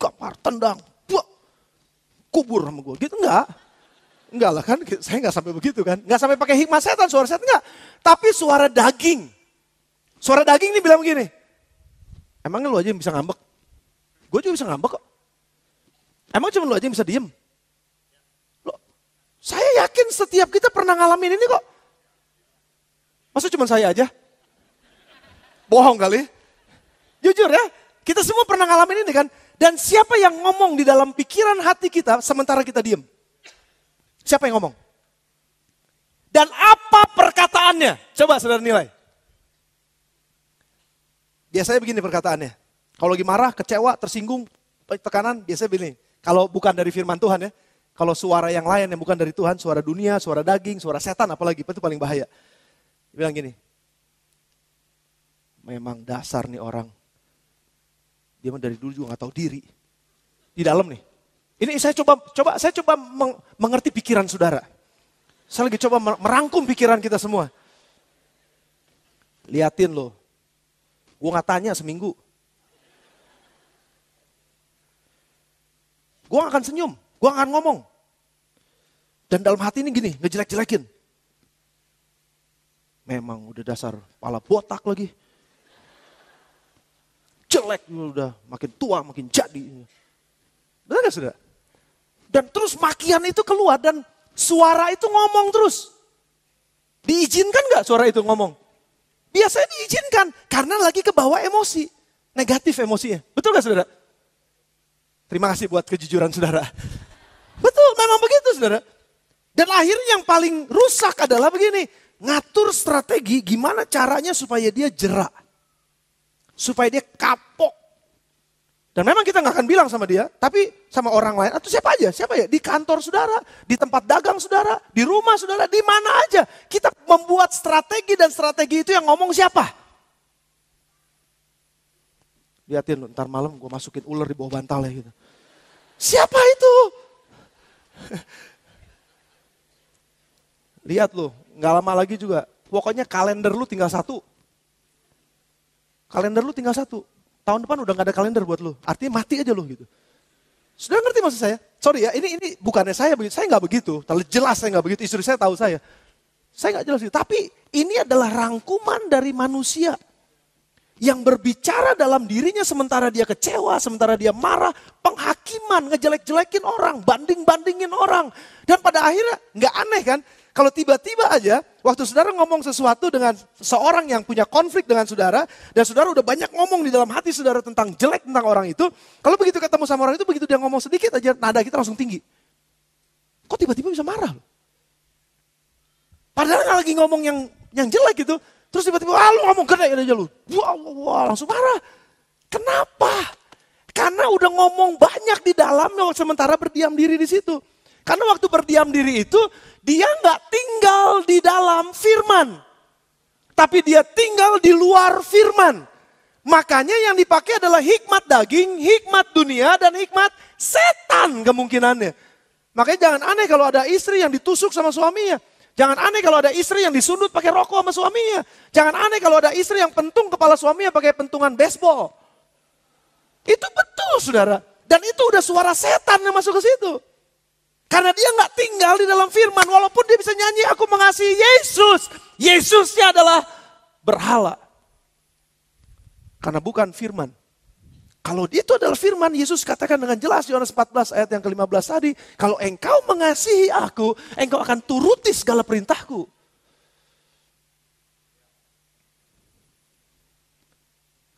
Gampar, tendang, buak, kubur sama gue. Gitu enggak. Enggak lah kan, saya gak sampai begitu kan. Gak sampai pakai hikmat setan, suara setan enggak. Tapi suara daging. Suara daging ini bilang begini. Emangnya lu aja yang bisa ngambek? Gue juga bisa ngambek kok. Emang cuma lu aja yang bisa diem? Saya yakin setiap kita pernah ngalamin ini kok. Masa cuma saya aja? Bohong kali. Jujur ya, kita semua pernah ngalamin ini kan. Dan siapa yang ngomong di dalam pikiran hati kita sementara kita diem? Siapa yang ngomong? Dan apa perkataannya? Coba saudara nilai. Biasanya begini perkataannya. Kalau lagi marah, kecewa, tersinggung, tekanan, biasanya begini. Kalau bukan dari firman Tuhan ya. Kalau suara yang lain yang bukan dari Tuhan, suara dunia, suara daging, suara setan apalagi, itu paling bahaya. Dia bilang gini, memang dasar nih orang. Dia dari dulu juga gak tahu diri. Di dalam nih. Ini saya coba mengerti pikiran saudara. Saya lagi coba merangkum pikiran kita semua. Liatin loh. Gue gak tanya seminggu. Gue gak akan senyum. Gue gak akan ngomong. Dan dalam hati ini gini, ngejelek-jelekin. Memang udah dasar kepala botak lagi. Jelek udah makin tua, makin jadi. Benar gak saudara? Dan terus makian itu keluar dan suara itu ngomong terus. Diizinkan gak suara itu ngomong? Biasanya diizinkan karena lagi kebawa emosi. Negatif emosinya. Betul gak saudara? Terima kasih buat kejujuran saudara. Betul, memang begitu saudara. Dan akhirnya yang paling rusak adalah begini. Ngatur strategi gimana caranya supaya dia jerak. Supaya dia kapok. Dan memang kita gak akan bilang sama dia. Tapi sama orang lain. Atau siapa aja. Siapa ya? Di kantor saudara. Di tempat dagang saudara. Di rumah saudara. Di mana aja. Kita membuat strategi dan strategi itu yang ngomong siapa? Liatin ntar malam gue masukin ular di bawah bantalnya gitu. Siapa itu? Lihat lu, gak lama lagi juga. Pokoknya kalender lu tinggal satu. Kalender lu tinggal satu. Tahun depan udah gak ada kalender buat lu. Artinya mati aja lu gitu. Sudah ngerti maksud saya? Sorry ya, ini bukannya saya begitu. Saya gak begitu. Jelas saya gak begitu. Istri saya tahu saya. Saya gak jelas gitu. Tapi ini adalah rangkuman dari manusia. Yang berbicara dalam dirinya sementara dia kecewa, sementara dia marah. Penghakiman, ngejelek-jelekin orang, banding-bandingin orang. Dan pada akhirnya gak aneh kan. Kalau tiba-tiba aja, waktu saudara ngomong sesuatu dengan seorang yang punya konflik dengan saudara, dan saudara udah banyak ngomong di dalam hati saudara tentang jelek tentang orang itu, kalau begitu ketemu sama orang itu, begitu dia ngomong sedikit aja, nada kita langsung tinggi. Kok tiba-tiba bisa marah? Padahal lagi ngomong yang jelek gitu, terus tiba-tiba, lu ngomong gede aja lu. Wah, langsung marah. Kenapa? Karena udah ngomong banyak di dalamnya, sementara berdiam diri di situ. Karena waktu berdiam diri itu, dia nggak tinggal di dalam firman. Tapi dia tinggal di luar firman. Makanya yang dipakai adalah hikmat daging, hikmat dunia, dan hikmat setan kemungkinannya. Makanya jangan aneh kalau ada istri yang ditusuk sama suaminya. Jangan aneh kalau ada istri yang disundut pakai rokok sama suaminya. Jangan aneh kalau ada istri yang pentung kepala suaminya pakai pentungan baseball. Itu betul saudara. Dan itu udah suara setan yang masuk ke situ. Karena dia nggak tinggal di dalam firman. Walaupun dia bisa nyanyi, aku mengasihi Yesus. Yesusnya adalah berhala. Karena bukan firman. Kalau itu adalah firman, Yesus katakan dengan jelas Yohanes 14 ayat yang ke-15 tadi. Kalau engkau mengasihi aku, engkau akan turuti segala perintahku.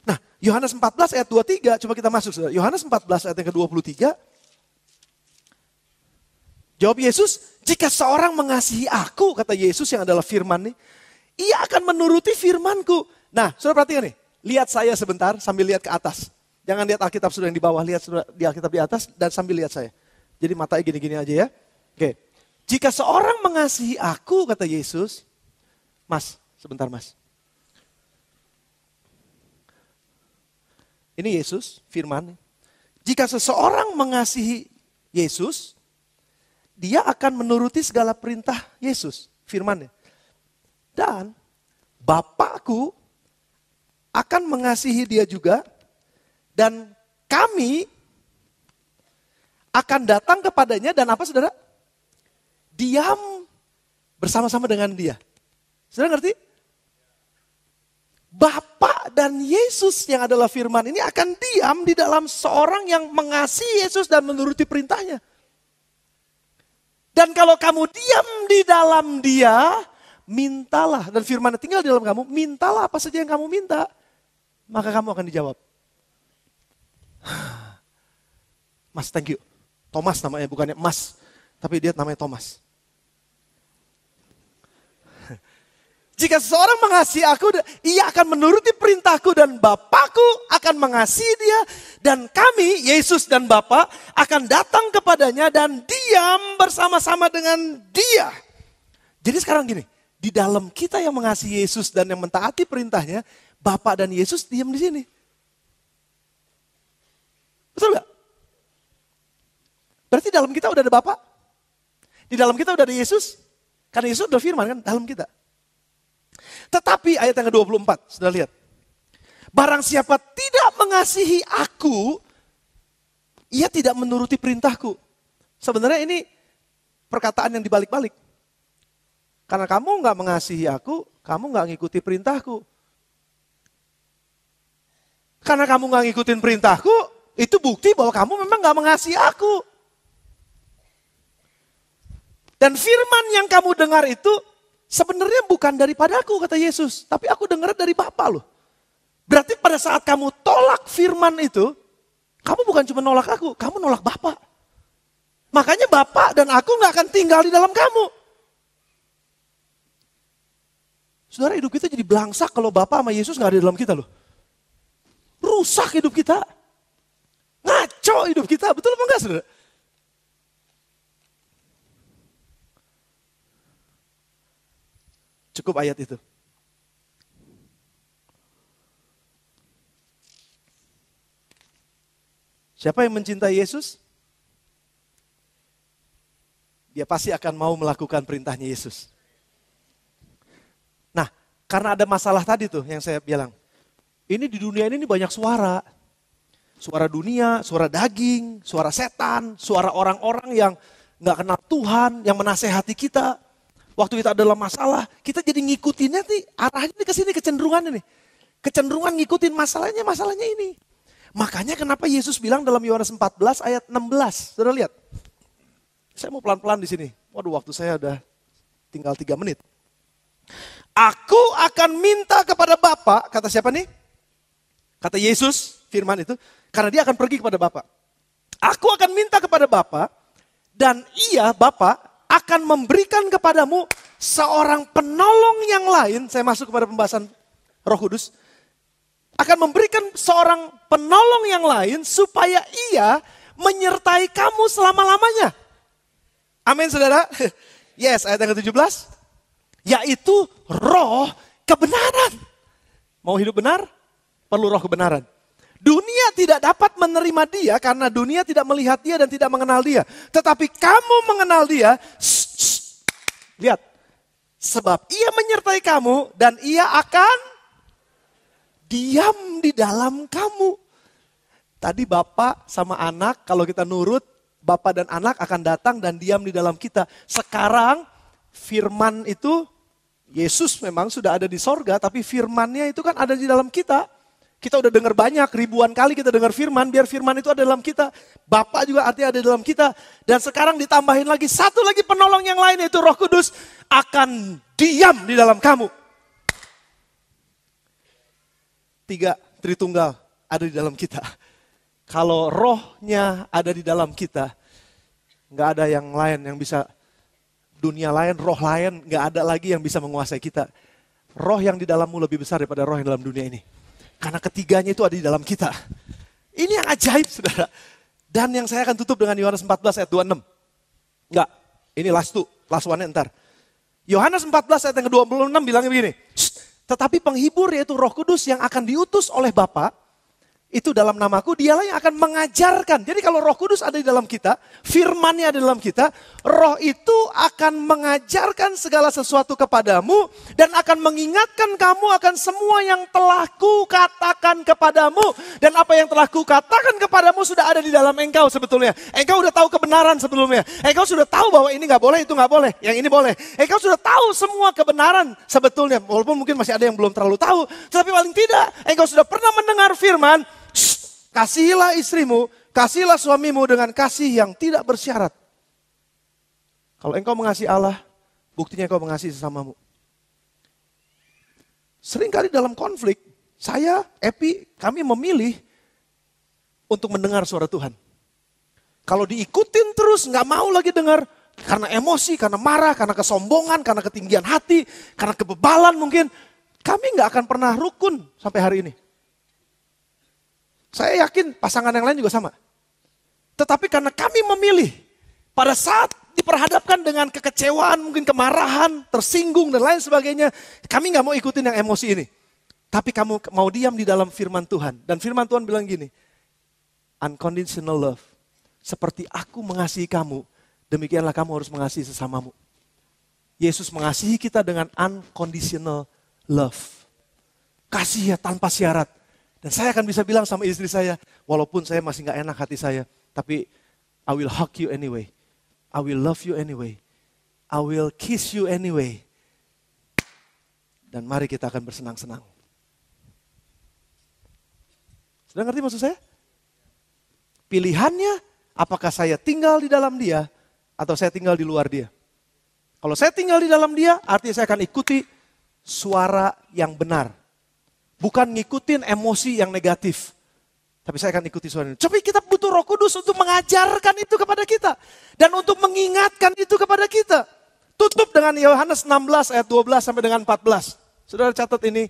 Nah, Yohanes 14 ayat 23, coba kita masuk. Yohanes 14 ayat yang ke-23. Jawab Yesus, jika seorang mengasihi aku, kata Yesus yang adalah firman nih, ia akan menuruti firmanku. Nah, saudara perhatikan nih, lihat saya sebentar sambil lihat ke atas. Jangan lihat Alkitab sudah yang di bawah, lihat di Alkitab di atas dan sambil lihat saya. Jadi matanya gini-gini aja ya. Oke, jika seorang mengasihi aku, kata Yesus, Mas, sebentar Mas. Ini Yesus, firman. Jika seseorang mengasihi Yesus, dia akan menuruti segala perintah Yesus, firman-Nya. Dan Bapakku akan mengasihi dia juga, dan kami akan datang kepadanya dan apa saudara? Diam bersama-sama dengan dia. Saudara ngerti? Bapa dan Yesus yang adalah firman ini akan diam di dalam seorang yang mengasihi Yesus dan menuruti perintahnya. Dan kalau kamu diam di dalam dia, mintalah. Dan firman tinggal di dalam kamu, mintalah apa saja yang kamu minta. Maka kamu akan dijawab. Mas, thank you. Thomas namanya, bukannya Mas. Tapi dia namanya Thomas. Jika seseorang mengasihi aku, ia akan menuruti perintahku dan Bapakku akan mengasihi dia. Dan kami, Yesus dan Bapa, akan datang kepadanya dan diam bersama-sama dengan dia. Jadi sekarang gini, di dalam kita yang mengasihi Yesus dan yang mentaati perintahnya, Bapa dan Yesus diam di sini. Betul gak? Berarti dalam kita udah ada Bapa. Di dalam kita udah ada Yesus. Karena Yesus udah firman kan dalam kita. Tetapi ayat yang ke-24, sudah lihat. Barang siapa tidak mengasihi aku, ia tidak menuruti perintahku. Sebenarnya ini perkataan yang dibalik-balik. Karena kamu gak mengasihi aku, kamu gak ngikuti perintahku. Karena kamu gak ngikutin perintahku, itu bukti bahwa kamu memang gak mengasihi aku. Dan firman yang kamu dengar itu sebenarnya bukan daripadaku, kata Yesus. Tapi aku dengar dari Bapa loh. Berarti pada saat kamu tolak firman itu, kamu bukan cuma nolak aku, kamu nolak Bapa. Makanya Bapa dan aku gak akan tinggal di dalam kamu. Saudara, hidup kita jadi belangsak kalau Bapa sama Yesus gak ada di dalam kita loh. Rusak hidup kita. Ngaco hidup kita, betul apa enggak saudara? Cukup ayat itu. Siapa yang mencintai Yesus? Dia pasti akan mau melakukan perintahnya Yesus. Nah, karena ada masalah tadi tuh yang saya bilang. Ini di dunia ini banyak suara. Suara dunia, suara daging, suara setan, suara orang-orang yang gak kenal Tuhan, yang menasehati kita. Waktu kita dalam masalah, kita jadi ngikutinnya nih, arahnya ke sini, kecenderungan ini. Kecenderungan ngikutin masalahnya ini. Makanya kenapa Yesus bilang dalam Yohanes 14 ayat 16. Sudah lihat? Saya mau pelan-pelan di sini. Waduh, waktu saya udah tinggal 3 menit. Aku akan minta kepada Bapa, kata siapa nih? Kata Yesus, firman itu, karena dia akan pergi kepada Bapa. Aku akan minta kepada Bapa, dan ia, Bapa, akan memberikan kepadamu seorang penolong yang lain. Saya masuk kepada pembahasan Roh Kudus. Akan memberikan seorang penolong yang lain supaya ia menyertai kamu selama-lamanya. Amin saudara. Yes, ayat yang ke-17. Yaitu roh kebenaran. Mau hidup benar? Perlu roh kebenaran. Dunia tidak dapat menerima dia karena dunia tidak melihat dia dan tidak mengenal dia. Tetapi kamu mengenal dia. Lihat. Sebab ia menyertai kamu dan ia akan diam di dalam kamu. Tadi Bapak sama anak, kalau kita nurut, Bapak dan anak akan datang dan diam di dalam kita. Sekarang firman itu, Yesus memang sudah ada di sorga, tapi firmannya itu kan ada di dalam kita. Kita udah dengar banyak, ribuan kali kita dengar firman, biar firman itu ada dalam kita. Bapa juga artinya ada dalam kita. Dan sekarang ditambahin lagi, satu lagi penolong yang lain, yaitu Roh Kudus, akan diam di dalam kamu. 3 Tritunggal ada di dalam kita. Kalau rohnya ada di dalam kita, gak ada yang lain yang bisa, dunia lain, roh lain, gak ada lagi yang bisa menguasai kita. Roh yang di dalammu lebih besar daripada roh yang dalam dunia ini. Karena ketiganya itu ada di dalam kita. Ini yang ajaib saudara. Dan yang saya akan tutup dengan Yohanes 14 ayat 26. Enggak, ini last one ntar. Yohanes 14 ayat yang ke-26 bilangnya begini. Tetapi penghibur yaitu Roh Kudus yang akan diutus oleh Bapa. itu dalam namaku, dialah yang akan mengajarkan. Jadi kalau Roh Kudus ada di dalam kita, firman-Nya ada di dalam kita, Roh itu akan mengajarkan segala sesuatu kepadamu dan akan mengingatkan kamu akan semua yang telah kukatakan kepadamu. Dan apa yang telah kukatakan kepadamu sudah ada di dalam engkau sebetulnya. Engkau sudah tahu kebenaran sebelumnya. Engkau sudah tahu bahwa ini gak boleh, itu gak boleh, yang ini boleh. Engkau sudah tahu semua kebenaran sebetulnya. Walaupun mungkin masih ada yang belum terlalu tahu. Tetapi paling tidak, engkau sudah pernah mendengar firman, kasihilah istrimu, kasihilah suamimu dengan kasih yang tidak bersyarat. Kalau engkau mengasihi Allah, buktinya engkau mengasihi sesamamu. Seringkali dalam konflik, saya, Epi, kami memilih untuk mendengar suara Tuhan. Kalau diikutin terus, gak mau lagi dengar. Karena emosi, karena marah, karena kesombongan, karena ketinggian hati, karena kebebalan mungkin. Kami gak akan pernah rukun sampai hari ini. Saya yakin pasangan yang lain juga sama. Tetapi karena kami memilih, pada saat diperhadapkan dengan kekecewaan, mungkin kemarahan, tersinggung dan lain sebagainya, kami gak mau ikutin yang emosi ini. Tapi kamu mau diam di dalam firman Tuhan. Dan firman Tuhan bilang gini, unconditional love. Seperti aku mengasihi kamu, demikianlah kamu harus mengasihi sesamamu. Yesus mengasihi kita dengan unconditional love. Kasih ya tanpa syarat. Dan saya akan bisa bilang sama istri saya, walaupun saya masih gak enak hati saya, tapi I will hug you anyway. I will love you anyway. I will kiss you anyway. Dan mari kita akan bersenang-senang. Sudah ngerti maksud saya? Pilihannya, apakah saya tinggal di dalam dia, atau saya tinggal di luar dia. Kalau saya tinggal di dalam dia, artinya saya akan ikuti suara yang benar. Bukan ngikutin emosi yang negatif. Tapi saya akan ikuti suara ini. Tapi kita butuh Roh Kudus untuk mengajarkan itu kepada kita. Dan untuk mengingatkan itu kepada kita. Tutup dengan Yohanes 16 ayat 12 sampai dengan 14. Saudara catat ini.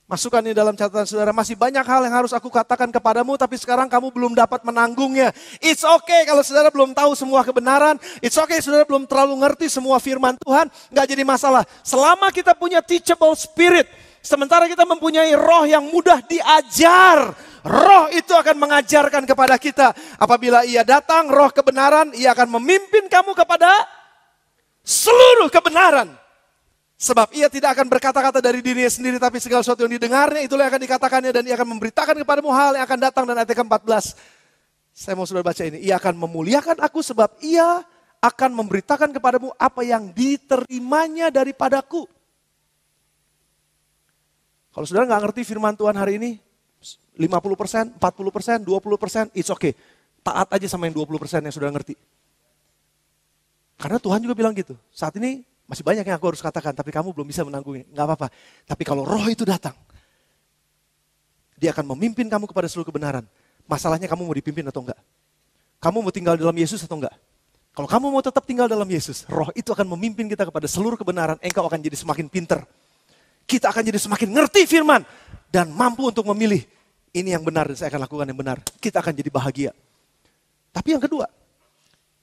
Masukkan ini dalam catatan saudara. Masih banyak hal yang harus aku katakan kepadamu. Tapi sekarang kamu belum dapat menanggungnya. It's okay kalau saudara belum tahu semua kebenaran. It's okay saudara belum terlalu ngerti semua firman Tuhan. Gak jadi masalah. Selama kita punya teachable spirit. Sementara kita mempunyai roh yang mudah diajar. Roh itu akan mengajarkan kepada kita. Apabila ia datang, roh kebenaran, ia akan memimpin kamu kepada seluruh kebenaran. Sebab ia tidak akan berkata-kata dari dirinya sendiri, tapi segala sesuatu yang didengarnya, itulah yang akan dikatakannya. Dan ia akan memberitakan kepadamu hal yang akan datang. Dan ayat ke-14, saya mau saudara baca ini. Ia akan memuliakan aku sebab ia akan memberitakan kepadamu apa yang diterimanya daripadaku. Kalau saudara gak ngerti firman Tuhan hari ini, 50%, 40%, 20%, it's okay. Taat aja sama yang 20% yang sudah ngerti. Karena Tuhan juga bilang gitu. Saat ini masih banyak yang aku harus katakan, tapi kamu belum bisa menanggungnya. Gak apa-apa. Tapi kalau roh itu datang, dia akan memimpin kamu kepada seluruh kebenaran. Masalahnya kamu mau dipimpin atau enggak? Kamu mau tinggal dalam Yesus atau enggak? Kalau kamu mau tetap tinggal dalam Yesus, roh itu akan memimpin kita kepada seluruh kebenaran. Engkau akan jadi semakin pinter. Kita akan jadi semakin ngerti firman. Dan mampu untuk memilih. Ini yang benar dan saya akan lakukan yang benar. Kita akan jadi bahagia. Tapi yang kedua.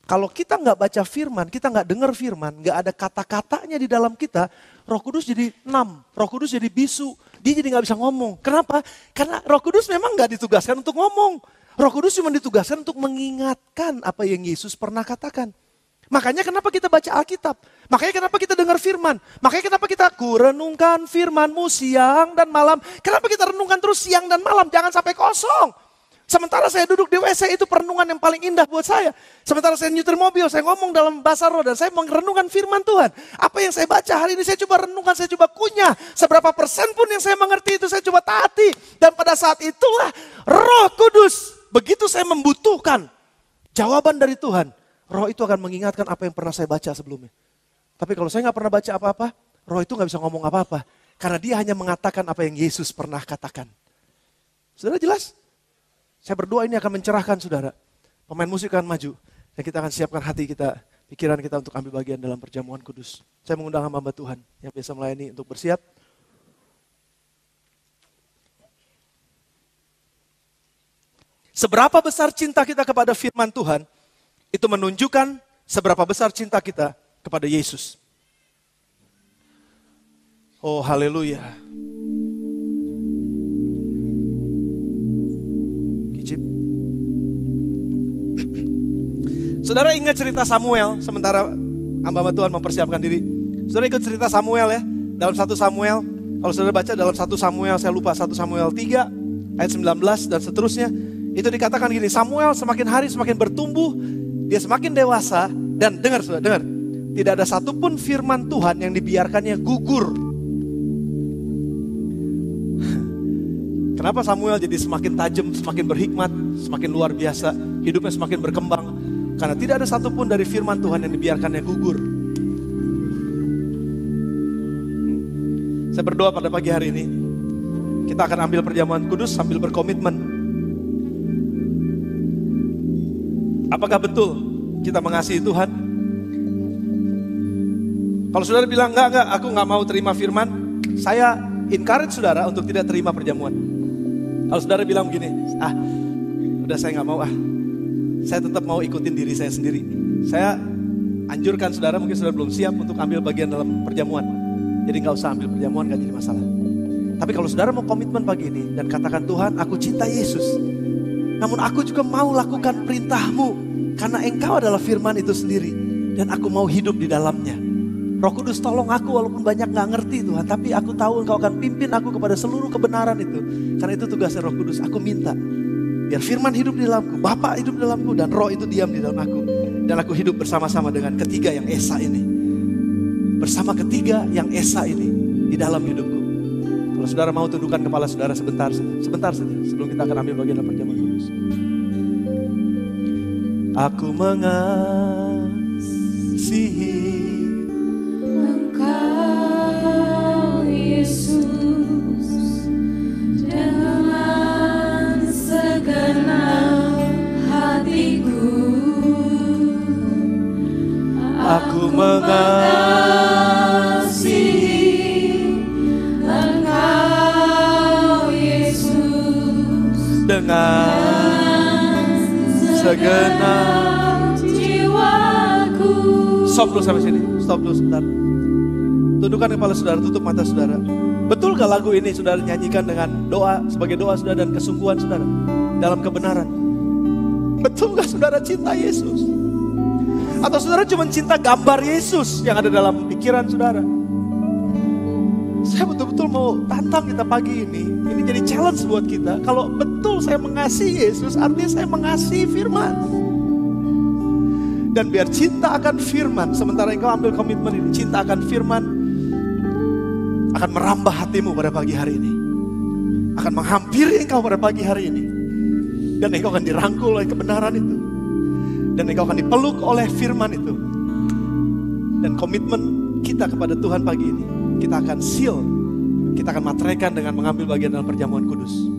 Kalau kita gak baca firman, kita gak dengar firman, gak ada kata-katanya di dalam kita. Roh Kudus jadi numb. Roh Kudus jadi bisu. Dia jadi gak bisa ngomong. Kenapa? Karena Roh Kudus memang gak ditugaskan untuk ngomong. Roh Kudus cuma ditugaskan untuk mengingatkan apa yang Yesus pernah katakan. Makanya kenapa kita baca Alkitab? Makanya kenapa kita dengar firman? Makanya kenapa kita kurenungkan firman-Mu siang dan malam? Kenapa kita renungkan terus siang dan malam? Jangan sampai kosong. Sementara saya duduk di WC itu perenungan yang paling indah buat saya. Sementara saya nyetir mobil, saya ngomong dalam bahasa roh dan saya merenungkan firman Tuhan. Apa yang saya baca hari ini saya coba renungkan, saya coba kunyah. Seberapa persen pun yang saya mengerti itu saya coba taati. Dan pada saat itulah Roh Kudus, begitu saya membutuhkan jawaban dari Tuhan. Roh itu akan mengingatkan apa yang pernah saya baca sebelumnya. Tapi kalau saya gak pernah baca apa-apa, roh itu gak bisa ngomong apa-apa. Karena dia hanya mengatakan apa yang Yesus pernah katakan. Saudara jelas? Saya berdoa ini akan mencerahkan saudara. Pemain musik akan maju. Dan kita akan siapkan hati kita, pikiran kita untuk ambil bagian dalam perjamuan kudus. Saya mengundang hamba Tuhan yang biasa melayani untuk bersiap. Seberapa besar cinta kita kepada firman Tuhan, itu menunjukkan seberapa besar cinta kita kepada Yesus. Oh haleluya. Saudara ingat cerita Samuel, sementara hamba Tuhan mempersiapkan diri. Saudara ikut cerita Samuel ya, dalam 1 Samuel. Kalau saudara baca dalam 1 Samuel, saya lupa 1 Samuel 3, ayat 19 dan seterusnya. Itu dikatakan gini, Samuel semakin hari semakin bertumbuh, dia semakin dewasa. Dan dengar saudara, dengar. Tidak ada satupun firman Tuhan yang dibiarkannya gugur. Kenapa Samuel jadi semakin tajam, semakin berhikmat, semakin luar biasa, hidupnya semakin berkembang? Karena tidak ada satupun dari firman Tuhan yang dibiarkannya gugur. Saya berdoa pada pagi hari ini, kita akan ambil perjamuan kudus sambil berkomitmen. Apakah betul kita mengasihi Tuhan? Kalau saudara bilang, enggak, aku nggak mau terima firman, saya encourage saudara untuk tidak terima perjamuan. Kalau saudara bilang begini, udah saya nggak mau saya tetap mau ikutin diri saya sendiri. Saya anjurkan saudara, mungkin saudara belum siap untuk ambil bagian dalam perjamuan. Jadi nggak usah ambil perjamuan, nggak jadi masalah. Tapi kalau saudara mau komitmen pagi ini dan katakan, Tuhan, aku cinta Yesus. Namun aku juga mau lakukan perintah-Mu, karena Engkau adalah firman itu sendiri. Dan aku mau hidup di dalamnya. Roh Kudus tolong aku walaupun banyak gak ngerti Tuhan. Tapi aku tahu Engkau akan pimpin aku kepada seluruh kebenaran itu. Karena itu tugasnya Roh Kudus. Aku minta biar firman hidup di dalamku, Bapa hidup di dalamku, dan Roh itu diam di dalam aku. Dan aku hidup bersama-sama dengan ketiga yang Esa ini. Bersama ketiga yang Esa ini di dalam hidupku. Kalau saudara mau tundukkan kepala saudara sebentar saja sebelum kita akan ambil bagian dalam perjamuan kudus. Aku mengasihi Engkau Yesus dengan segenap hatiku. Aku mengasihi Engkau Yesus dengan segenap jiwaku. Stop dulu sampai sini, stop dulu sebentar. Tundukkan kepala saudara, tutup mata saudara. Betul gak lagu ini saudara nyanyikan dengan doa, sebagai doa saudara dan kesungguhan saudara dalam kebenaran? Betul gak saudara cinta Yesus? Atau saudara cuma cinta gambar Yesus yang ada dalam pikiran saudara? Saya betul-betul mau tantang kita pagi ini. Ini jadi challenge buat kita. Kalau betul saya mengasihi Yesus, artinya saya mengasihi firman. Dan biar cinta akan firman, sementara engkau ambil komitmen ini, cinta akan firman akan merambah hatimu pada pagi hari ini. Akan menghampiri engkau pada pagi hari ini. Dan engkau akan dirangkul oleh kebenaran itu. Dan engkau akan dipeluk oleh firman itu. Dan komitmen kita kepada Tuhan pagi ini, kita akan seal, kita akan materaikan dengan mengambil bagian dalam perjamuan kudus.